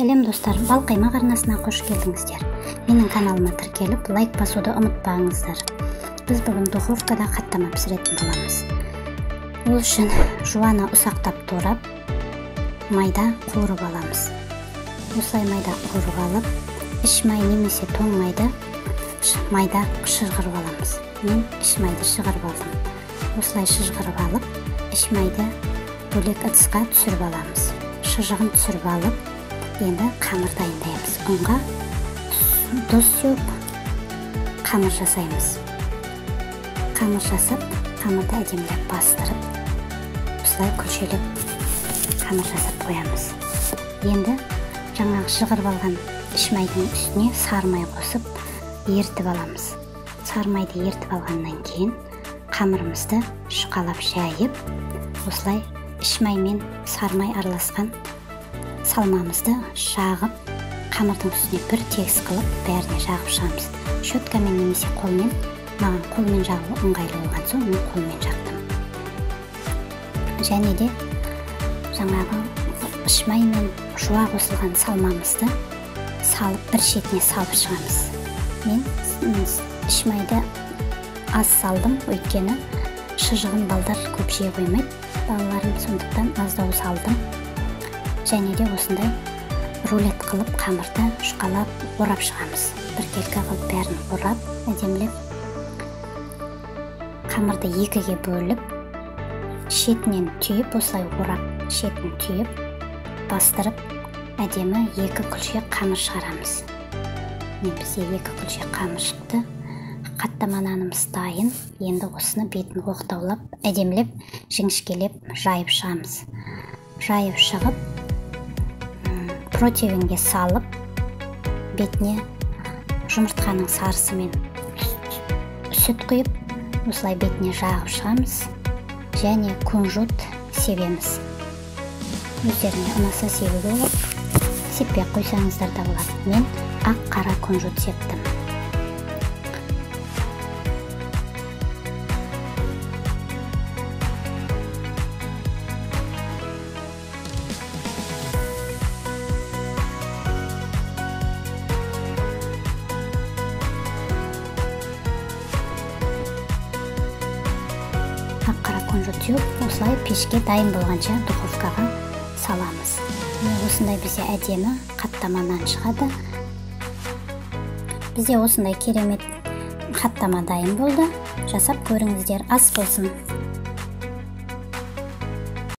Сәлем достар, Балқаймақ арнасына қош келдіңіздер. Менің каналыма тіркеліп, лайк басуды ұмытпаңыздар. Біз бүгін духовкада қаттама пісіретін боламыз. Ол үшін жуаны ұсақтап турап, майда қуырып аламыз. Осылай майда қуырып алып, іш май немесе тоң майды майда шыжғырып аламыз. Мен іш майды шығырып алдым. Осылай шыжғырып алып, іш майды бөлек ыдысқа түсіріп аламыз. Шыжығын түсіріп алып, енді қамыр дайындаймыз. Ұнға тұз сеуіп қамыр жасаймыз. Қамыр жасап, қамырды әдемілеп бастырып, осылай күлшелеп қамыр жасап қоямыз. Енді жаңағы шығырып алған іш майдың үстіне сары май қосып ерітіп аламыз. Сары майды ерітіп алғаннан кейін қамырымызды шұқалап жайып, осылай іш май мен сары май араласқан салмамызды жағып, қамырдың үстіне бір тегіс қылып, бәріне жағып шығамыз. Щеткамен немесе қолмен, маған қолмен жағу ыңғайлы болған соң, мен қолмен жақтым. Және де жаңағы іш май мен жуа қосылған салмамызды салып, бір шетіне салып шығамыз. Мен іш майды аз салдым, өйткені шыжығын балдар көп жей қоймайды. Балаларым сондықтан аздау салдым. Және де осындай рулет қылып қамырды шұқалап орап шығамыз. Бір келкі қылып бәрін орап, әдемілеп қамырды екіге бөліп, шетінен түйіп, осылай орап, шетін түйіп, бастырып, әдемі екі күлше қамыр шығарамыз. Бізде екі күлше қамыр шықты. Қаттама нанымыз дайын. Енді осыны бетін оқтаулап, әдемілеп, жіңішкелеп жайып шығамыз. Жайып шығып, противенге салып, бетіне жұмыртқаның сарысымен сүт құйып, осылай бетіне жағып шығамыз. Және кунжут себеміз. Өздеріне ұнаса себуге болады, сеппей қойсаңыздар да болады. Мен ақ қара кунжут септім. Ақ-қара кунжут сеуіп, осылай пешке дайын болғанша духовкаға саламыз. Осындай бізде әдемі қаттама нан шығады. Бізде осындай керемет қаттама дайын болды. Жасап көріңіздер, ас болсын.